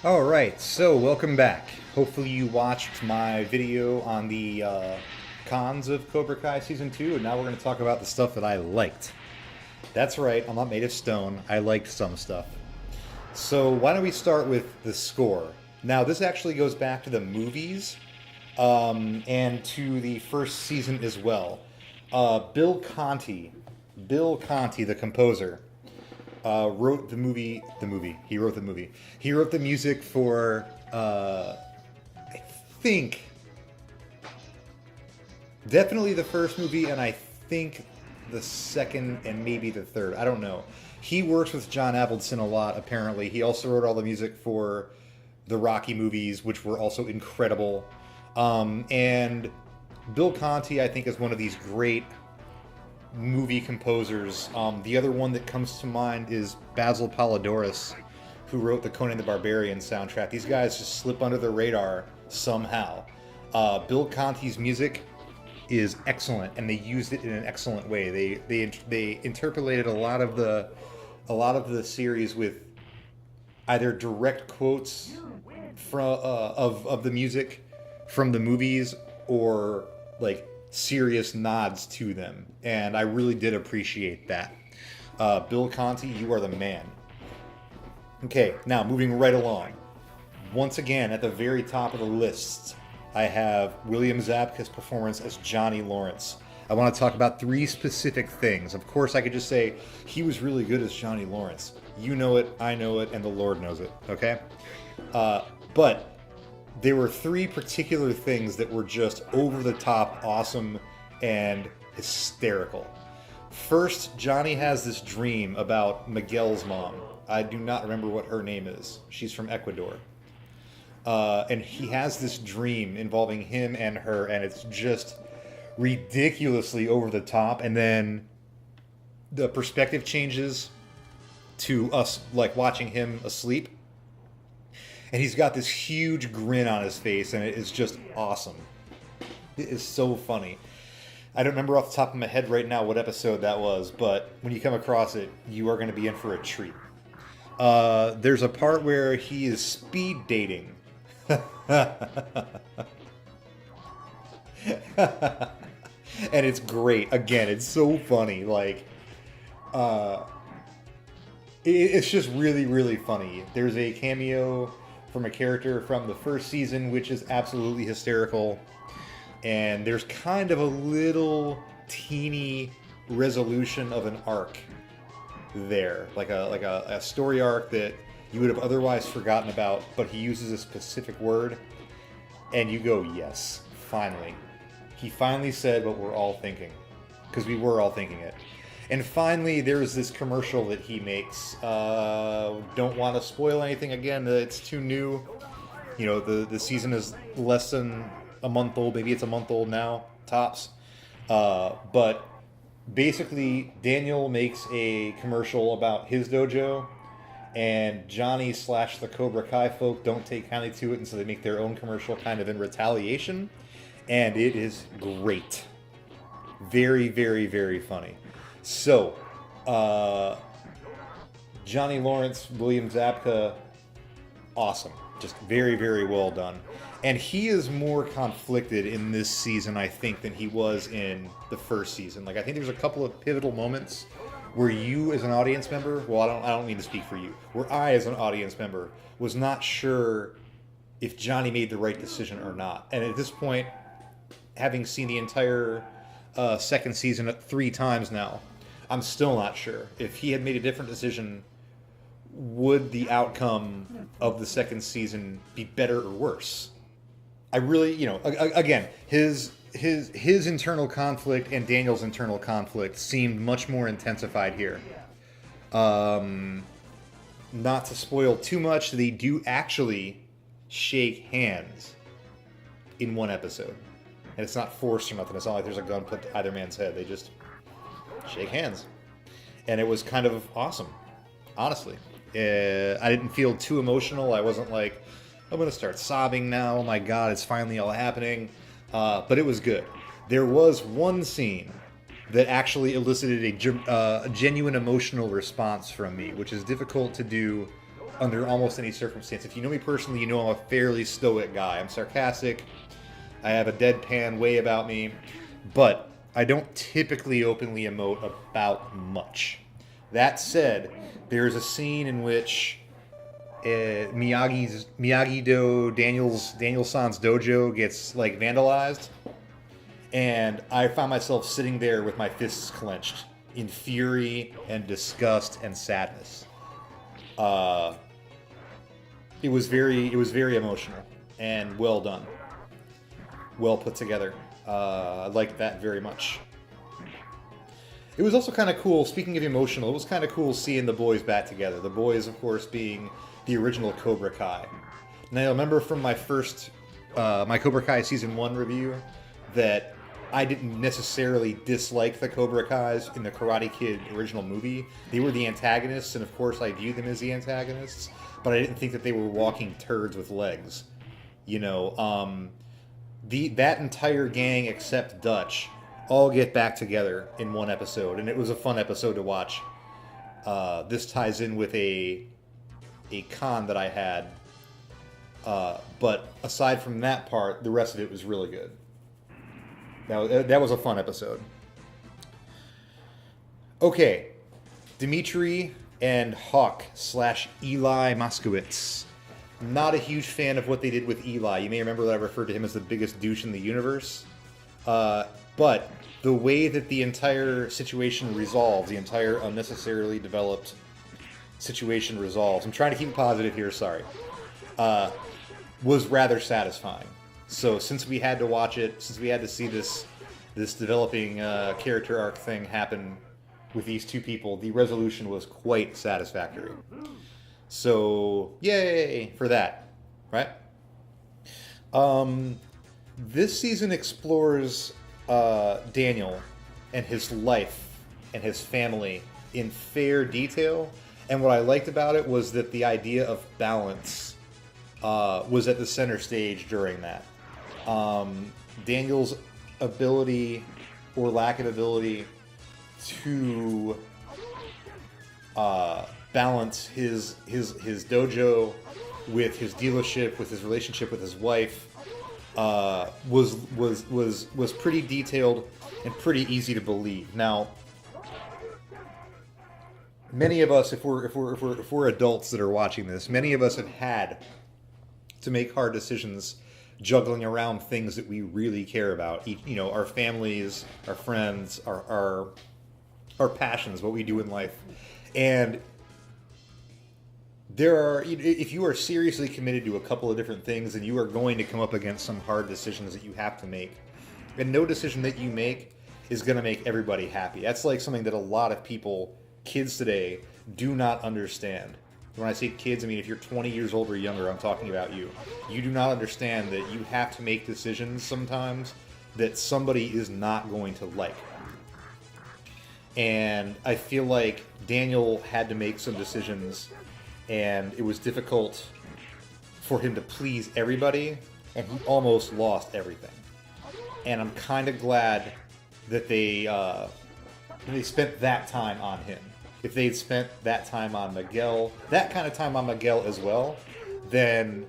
Alright, so welcome back. Hopefully you watched my video on the cons of Cobra Kai Season 2, and now we're going to talk about the stuff that I liked. That's right, I'm not made of stone. I liked some stuff. So why don't we start with the score? Now, this actually goes back to the movies and to the first season as well. Bill Conti, the composer, wrote the movie. He wrote the movie. He wrote the music for, I think, definitely the first movie, and I think the second and maybe the third. I don't know. He works with John Avildsen a lot, apparently. He also wrote all the music for the Rocky movies, which were also incredible. And Bill Conti, I think, is one of these great movie composers. The other one that comes to mind is Basil Polidoris, who wrote the Conan the Barbarian soundtrack. These guys just slip under the radar somehow. Bill Conti's music is excellent, and they used it in an excellent way. They interpolated a lot of the series with either direct quotes from of the music from the movies, or like serious nods to them, and I really did appreciate that. Bill Conti, you are the man. Okay, now moving right along. Once again, at the very top of the list, I have William Zabka's performance as Johnny Lawrence. I want to talk about three specific things. Of course, I could just say he was really good as Johnny Lawrence. You know it, I know it, and the Lord knows it, okay? But there were three particular things that were just over the top awesome and hysterical. First, Johnny has this dream about Miguel's mom. I do not remember what her name is. She's from Ecuador. And he has this dream involving him and her, and it's just ridiculously over the top. And then the perspective changes to us, like, watching him asleep. And he's got this huge grin on his face, and it is just awesome. It is so funny. I don't remember off the top of my head right now what episode that was, but when you come across it, you are going to be in for a treat. There's a part where he is speed dating. And it's great. Again, it's so funny. Like, it's just really, really funny. There's a cameo from a character from the first season, which is absolutely hysterical. And there's kind of a little teeny resolution of an arc there, like a story arc that you would have otherwise forgotten about, but he uses a specific word, and you go, yes, finally. He finally said what we're all thinking, because we were all thinking it. And finally, there's this commercial that he makes. Don't want to spoil anything again. It's too new. You know, the season is less than a month old. Maybe it's a month old now, tops. But basically, Daniel makes a commercial about his dojo, and Johnny / the Cobra Kai folk don't take kindly to it, and so they make their own commercial kind of in retaliation. And it is great. Very, very, very funny. So, Johnny Lawrence, William Zabka, awesome. Just very, very well done. And he is more conflicted in this season, I think, than he was in the first season. Like, I think there's a couple of pivotal moments where you, as an audience member, well, I don't mean to speak for you, where I, as an audience member, was not sure if Johnny made the right decision or not. And at this point, having seen the entire second season 3 times now, I'm still not sure. If he had made a different decision, would the outcome of the second season be better or worse? I really, again, his internal conflict and Daniel's internal conflict seemed much more intensified here. Not to spoil too much, they do actually shake hands in one episode. And it's not forced or nothing. It's not like there's a gun put to either man's head. They just shake hands. And it was kind of awesome, honestly. I didn't feel too emotional. I wasn't like, I'm going to start sobbing now. Oh my God, it's finally all happening. But it was good. There was one scene that actually elicited a genuine emotional response from me, which is difficult to do under almost any circumstance. If you know me personally, you know I'm a fairly stoic guy. I'm sarcastic. I have a deadpan way about me, but I don't typically openly emote about much. That said, there is a scene in which Miyagi-Do, Daniel-san's dojo gets like vandalized, and I found myself sitting there with my fists clenched in fury and disgust and sadness. It was very emotional and well done, well put together. I liked that very much. It was also kind of cool, speaking of emotional, it was kind of cool seeing the boys back together. The boys, of course, being the original Cobra Kai. Now, I remember from my first, my Cobra Kai Season 1 review, that I didn't necessarily dislike the Cobra Kais in the Karate Kid original movie. They were the antagonists, and of course I viewed them as the antagonists, but I didn't think that they were walking turds with legs. You know, that entire gang except Dutch all get back together in one episode, and it was a fun episode to watch. This ties in with a con that I had, but aside from that part, the rest of it was really good. That was a fun episode. Okay, Dimitri and Hawk / Eli Moskowitz. Not a huge fan of what they did with Eli. You may remember that I referred to him as the biggest douche in the universe. But the way that the entire situation resolves, the entire unnecessarily developed situation resolves, I'm trying to keep it positive here, sorry, was rather satisfying. So since we had to watch it, since we had to see this developing character arc thing happen with these two people, the resolution was quite satisfactory. So yay for that, right? This season explores Daniel and his life and his family in fair detail, and what I liked about it was that the idea of balance was at the center stage during that. Daniel's ability or lack of ability to balance his dojo with his dealership, with his relationship with his wife, was pretty detailed and pretty easy to believe. Now, many of us, if we're adults that are watching this, many of us have had to make hard decisions, juggling around things that we really care about. You know, our families, our friends, our passions, what we do in life. And if you are seriously committed to a couple of different things, then you are going to come up against some hard decisions that you have to make. And no decision that you make is going to make everybody happy. That's like something that a lot of people, kids today, do not understand. When I say kids, I mean if you're 20 years old or younger, I'm talking about you. You do not understand that you have to make decisions sometimes that somebody is not going to like. And I feel like Daniel had to make some decisions, and it was difficult for him to please everybody, and he almost lost everything. And I'm kind of glad that they spent that time on him. If they'd spent that time on Miguel, that kind of time on Miguel as well, then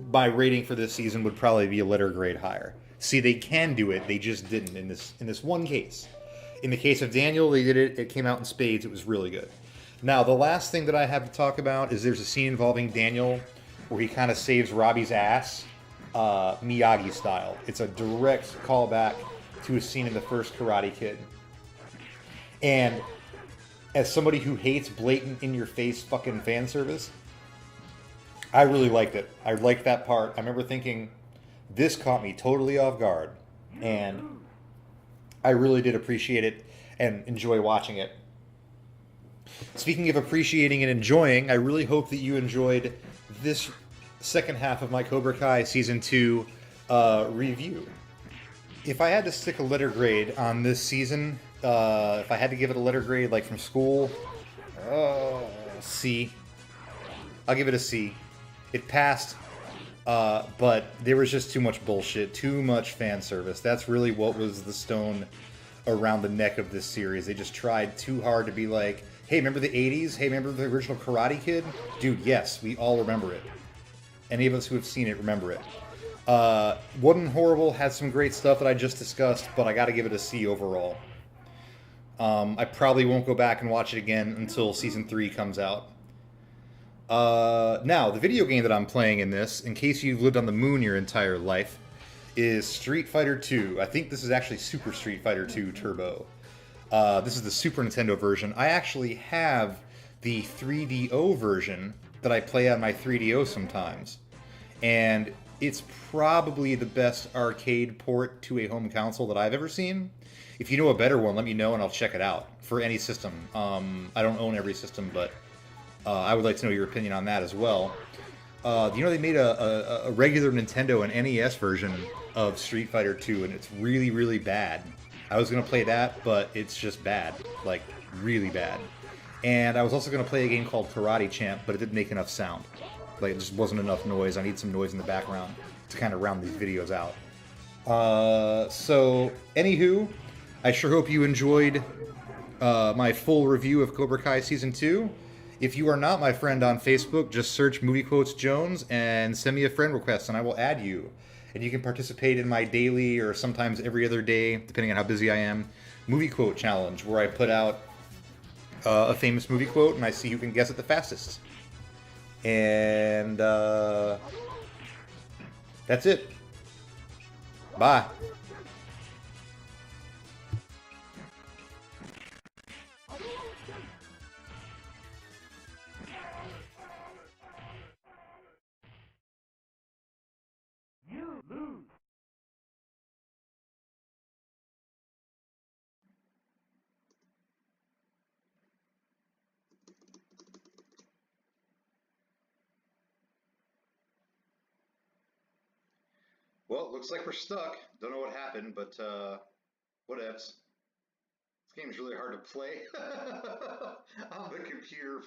my rating for this season would probably be a letter grade higher. See, they can do it, they just didn't in this one case. In the case of Daniel, they did it, it came out in spades, it was really good. Now, the last thing that I have to talk about is there's a scene involving Daniel where he kind of saves Robbie's ass, Miyagi style. It's a direct callback to a scene in the first Karate Kid. And as somebody who hates blatant, in-your-face fucking fan service, I really liked it. I liked that part. I remember thinking, this caught me totally off guard. And I really did appreciate it and enjoy watching it. Speaking of appreciating and enjoying, I really hope that you enjoyed this second half of my Cobra Kai Season 2 review. If I had to stick a letter grade on this season, if I had to give it a letter grade like from school, C. I'll give it a C. It passed, but there was just too much bullshit, too much fan service. That's really what was the stone around the neck of this series. They just tried too hard to be like, Hey, remember the 80s? Hey, remember the original Karate Kid? Dude, yes, we all remember it. Any of us who have seen it remember it. Wasn't horrible, had some great stuff that I just discussed, but I gotta give it a C overall. I probably won't go back and watch it again until season 3 comes out. Now, the video game that I'm playing in this, in case you've lived on the moon your entire life, is Street Fighter 2. I think this is actually Super Street Fighter 2 Turbo. This is the Super Nintendo version. I actually have the 3DO version that I play on my 3DO sometimes. And it's probably the best arcade port to a home console that I've ever seen. If you know a better one, let me know and I'll check it out for any system. I don't own every system, but I would like to know your opinion on that as well. You know, they made a regular Nintendo and NES version of Street Fighter 2, and it's really, really bad. I was going to play that, but it's just bad. Like, really bad. And I was also going to play a game called Karate Champ, but it didn't make enough sound. Like, it just wasn't enough noise. I need some noise in the background to kind of round these videos out. So, anywho, I sure hope you enjoyed my full review of Cobra Kai Season 2. If you are not my friend on Facebook, just search Movie Quotes Jones and send me a friend request, and I will add you. And you can participate in my daily or sometimes every other day, depending on how busy I am, movie quote challenge, where I put out a famous movie quote and I see who can guess it the fastest. And that's it. Bye. Well, looks like we're stuck. Don't know what happened, but whatevs. This game's really hard to play on the computer.